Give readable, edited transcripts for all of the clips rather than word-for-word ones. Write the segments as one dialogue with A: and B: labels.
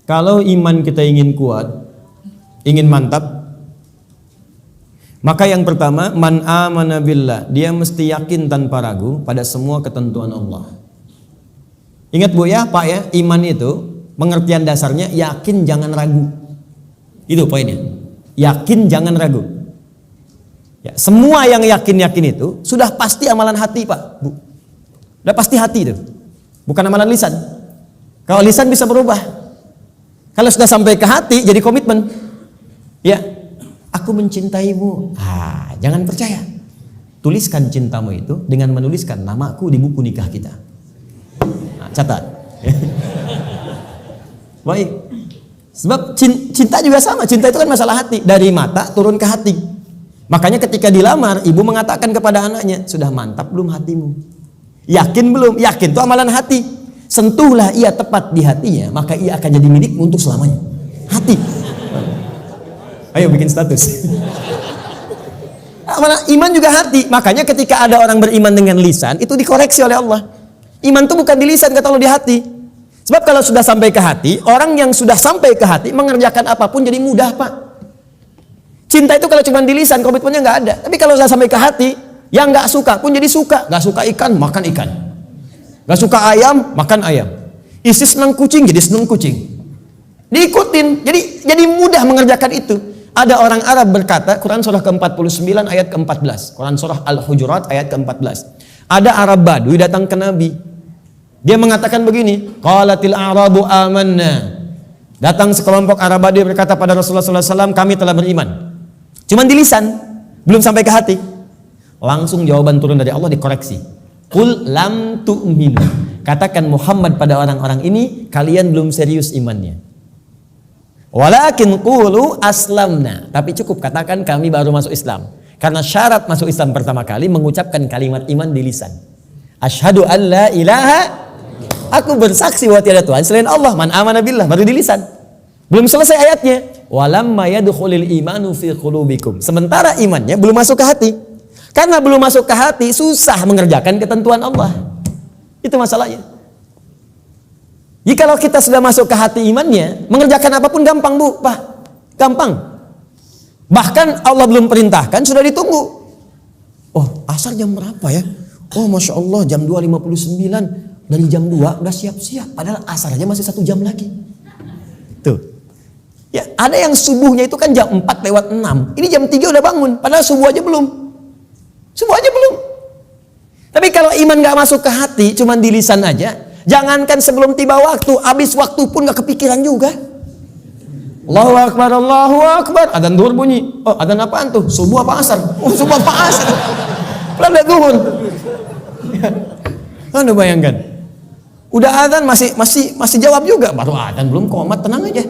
A: Kalau iman kita ingin kuat, ingin mantap, maka yang pertama, man amana billah, dia mesti yakin tanpa ragu pada semua ketentuan Allah. Ingat Bu ya, Pak ya, iman itu pengertian dasarnya yakin jangan ragu. Itu poinnya. Yakin jangan ragu. Ya, semua yang yakin-yakin itu sudah pasti amalan hati, Pak, Bu. Sudah pasti hati itu. Bukan amalan lisan. Kalau lisan bisa berubah. Kalau sudah sampai ke hati jadi komitmen. Ya, aku mencintaimu. Jangan percaya. Tuliskan cintamu itu dengan menuliskan namaku di buku nikah kita. Catat. Baik. Sebab cinta juga sama. Cinta itu kan masalah hati. Dari mata turun ke hati. Makanya ketika dilamar, ibu mengatakan kepada anaknya, sudah mantap belum hatimu? Yakin belum? Yakin itu amalan hati. Sentuhlah ia tepat di hatinya, maka ia akan jadi milikmu untuk selamanya. Hati. Ayo bikin status. Iman juga hati. Makanya ketika ada orang beriman dengan lisan, itu dikoreksi oleh Allah. Iman itu bukan di lisan, kata Allah, di hati. Sebab kalau sudah sampai ke hati, orang yang sudah sampai ke hati mengerjakan apapun jadi mudah, Pak. Cinta itu kalau cuma di lisan, komitmennya nggak ada. Tapi kalau sudah sampai ke hati, yang nggak suka pun jadi suka. Nggak suka ikan, makan ikan. Nggak suka ayam, makan ayam. Istri senang kucing, jadi senang kucing. Diikutin, jadi mudah mengerjakan itu. Ada orang Arab berkata, Quran surah ke-49 ayat ke-14. Quran surah Al-Hujurat ayat ke-14. Ada Arab Badui datang ke Nabi. Dia mengatakan begini, qalatil a'rabu amanna. Datang sekelompok Arab Badui berkata pada Rasulullah SAW, kami telah beriman. Cuman di lisan, belum sampai ke hati. Langsung jawaban turun dari Allah dikoreksi. Qul lam tu'minu. Katakan Muhammad pada orang-orang ini, kalian belum serius imannya. Walakin qulu aslamna. Tapi cukup katakan kami baru masuk Islam. Karena syarat masuk Islam pertama kali mengucapkan kalimat iman di lisan. Asyhadu an la ilaha, aku bersaksi bahwa tiada Tuhan selain Allah. Man amana billah, baru di lisan. Belum selesai ayatnya. Walamma yadkhulul imanu fi qulubikum. Sementara imannya belum masuk ke hati. Karena belum masuk ke hati, susah mengerjakan ketentuan Allah. Itu masalahnya. Jikalau kita sudah masuk ke hati imannya, mengerjakan apapun gampang, Bu, Pak. Gampang. Bahkan Allah belum perintahkan, sudah ditunggu. Oh, asar jam berapa ya? Oh, Masya Allah, jam 2.59. Dari jam 2 udah siap-siap. Padahal asar aja masih 1 jam lagi. Tuh. Ya, ada yang subuhnya itu kan jam 4:06. Ini jam 3 udah bangun. Padahal subuh aja belum. Subuh aja belum. Tapi kalau iman gak masuk ke hati, cuman di lisan aja, jangankan sebelum tiba waktu, habis waktu pun gak kepikiran juga. Allahu Akbar, Allahu Akbar. Adzan duhur bunyi. Oh, adzan apaan tuh? Subuh apa asar? Oh, subuh apa asar? Belum duhur. Anda bayangkan. Udah adzan masih jawab juga. Baru adzan belum komat, tenang aja.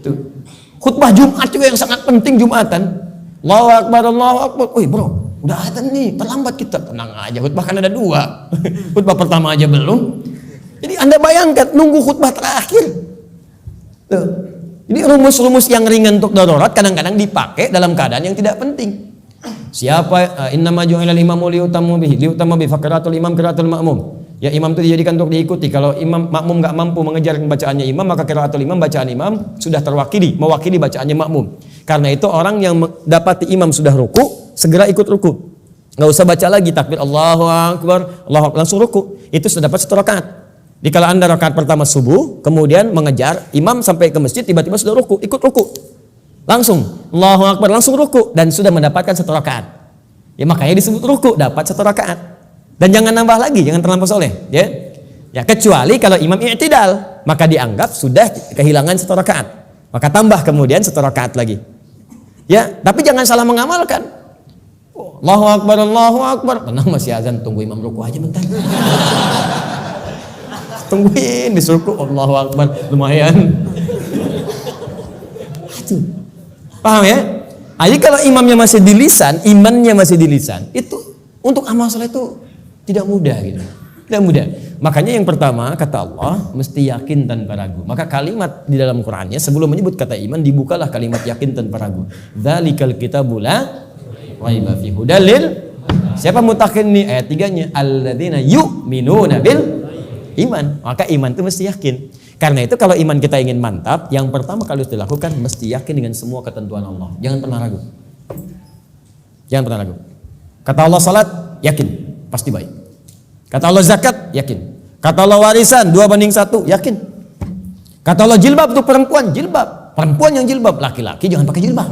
A: Tuh. Khutbah Jumat juga yang sangat penting Jumatan. Allahu Akbar, Allahu Akbar. Wih, bro. Udah adzan nih, terlambat kita. Tenang aja, khutbah kan ada 2. Khutbah pertama aja belum. Jadi Anda bayangkan, nunggu khutbah terakhir. Tuh. Jadi rumus-rumus yang ringan untuk darurat kadang-kadang dipakai dalam keadaan yang tidak penting. Siapa innama ju'ilal imamu liutamma bihi faqiratul imam qiraatul ma'mum. Ya, imam itu dijadikan untuk diikuti. Kalau imam makmum enggak mampu mengejar bacaannya imam, maka qiraatul imam, bacaan imam sudah mewakili bacaannya makmum. Karena itu orang yang dapati imam sudah ruku, segera ikut ruku. Nggak usah baca lagi takbir Allahu Akbar, Allahu Akbar, langsung ruku. Itu sudah dapat 1 rakaat. Jadi kalau Anda rakaat pertama subuh, kemudian mengejar imam sampai ke masjid, tiba-tiba sudah ruku, ikut ruku. Langsung Allahu Akbar, langsung ruku dan sudah mendapatkan 1 rakaat. Ya, makanya disebut ruku, dapat 1 rakaat. Dan jangan nambah lagi, jangan terlampau soleh, ya. Ya, kecuali kalau imam i'tidal, maka dianggap sudah kehilangan 1 rakaat. Maka tambah kemudian 1 rakaat lagi. Ya, tapi jangan salah mengamalkan. Allahu Akbar, Allahu Akbar. Tenang, masih azan, tunggu imam ruku aja bentar. Tungguin di ruku, Allahu Akbar, lumayan. Aduh. Paham ya? Jadi kalau imamnya masih di lisan, imannya masih di lisan, itu untuk amal saleh itu tidak mudah gitu. Tidak mudah. Makanya yang pertama kata Allah mesti yakin tanpa ragu. Maka kalimat di dalam Qur'annya sebelum menyebut kata iman dibukalah kalimat yakin tanpa ragu. Dzalikal kitabu la raiba fihi hudal lil. Siapa mutakin nih ayat 3-nya? Alladzina yu'minuna bil iman. Maka iman itu mesti yakin. Karena itu kalau iman kita ingin mantap, yang pertama kali harus dilakukan mesti yakin dengan semua ketentuan Allah. Jangan pernah ragu. Jangan pernah ragu. Kata Allah salat, yakin, pasti baik. Kata Allah zakat, yakin. Kata Allah warisan 2:1, yakin. Kata Allah jilbab untuk perempuan, jilbab. Perempuan yang jilbab, laki-laki jangan pakai jilbab.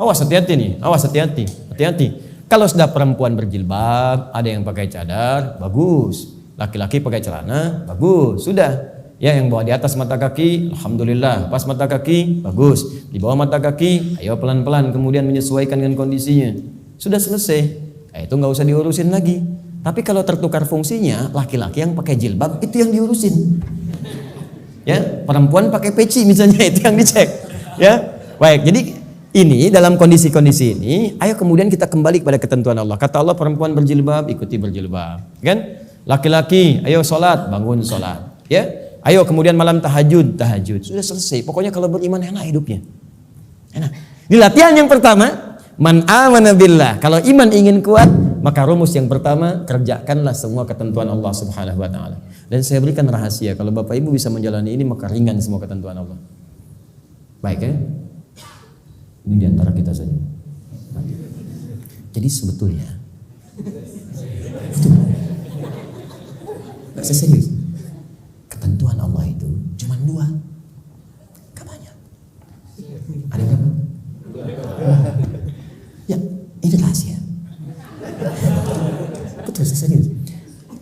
A: Awas hati-hati nih, awas hati-hati, hati-hati. Kalau sudah perempuan berjilbab, ada yang pakai cadar, bagus. Laki-laki pakai celana, bagus. Sudah. Ya, yang bawa di atas mata kaki, alhamdulillah. Pas mata kaki, bagus. Di bawah mata kaki, ayo pelan-pelan kemudian menyesuaikan dengan kondisinya. Sudah selesai. Itu nggak usah diurusin lagi. Tapi kalau tertukar fungsinya, laki-laki yang pakai jilbab itu yang diurusin. Ya, perempuan pakai peci misalnya itu yang dicek. Ya, baik. Jadi ini dalam kondisi-kondisi ini, ayo kemudian kita kembali kepada ketentuan Allah. Kata Allah perempuan berjilbab, ikuti berjilbab. Kan? Laki-laki, ayo sholat, bangun sholat. Ya. Ayo kemudian malam tahajud. Sudah selesai. Pokoknya kalau beriman enak hidupnya. Enak. Di latihan yang pertama, man amana billah. Kalau iman ingin kuat, maka rumus yang pertama, kerjakanlah semua ketentuan Allah Subhanahu wa taala. Dan saya berikan rahasia, kalau Bapak Ibu bisa menjalani ini maka ringan semua ketentuan Allah. Baik ya? Ini di antara kita saja. Jadi sebetulnya itu enggak serius. Ketentuan Allah itu cuma 2. Gak banyak. Ada berapa? Ya, ini rahasia. Betul, serius.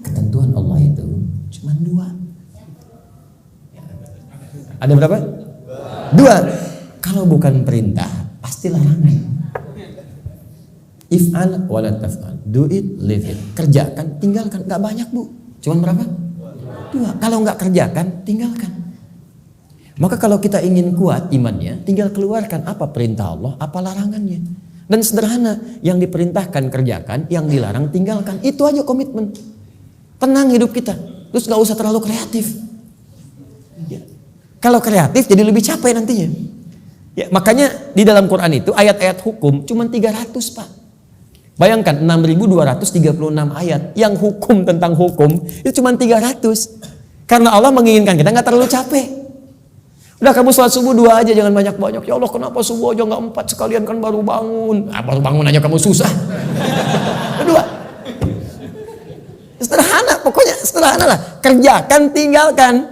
A: Ketentuan Allah itu cuma 2. Ada berapa? 2. Kalau bukan perintah, pasti larangan. If'al wala taf'al. Do it, leave it. Kerjakan, tinggalkan. Gak banyak, Bu. Cuma berapa? 2. Kalau nggak kerjakan, tinggalkan. Maka kalau kita ingin kuat imannya, tinggal keluarkan apa perintah Allah, apa larangannya. Dan sederhana, yang diperintahkan kerjakan, yang dilarang tinggalkan. Itu aja komitmen. Tenang hidup kita. Terus nggak usah terlalu kreatif. Ya. Kalau kreatif jadi lebih capek nantinya. Ya, makanya di dalam Quran itu ayat-ayat hukum cuma 300, Pak. Bayangkan 6.236 ayat yang hukum tentang hukum itu cuma 300. Karena Allah menginginkan kita nggak terlalu capek. Udah kamu sholat subuh 2 aja, jangan banyak-banyak. Ya Allah kenapa subuh aja nggak 4 sekalian kan baru bangun. Baru bangun aja kamu susah. 2. Sederhana, pokoknya sederhana lah. Kerjakan, tinggalkan.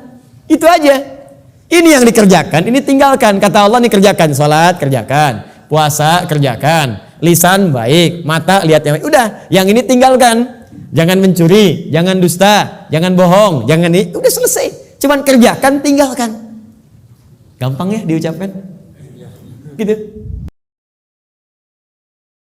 A: Itu aja. Ini yang dikerjakan, ini tinggalkan. Kata Allah nih kerjakan, sholat kerjakan, puasa kerjakan. Lisan baik, mata lihat yang baik. Udah, yang ini tinggalkan. Jangan mencuri, jangan dusta, jangan bohong, jangan ini. Udah selesai. Cuman kerjakan, tinggalkan. Gampang ya diucapkan? Gitu.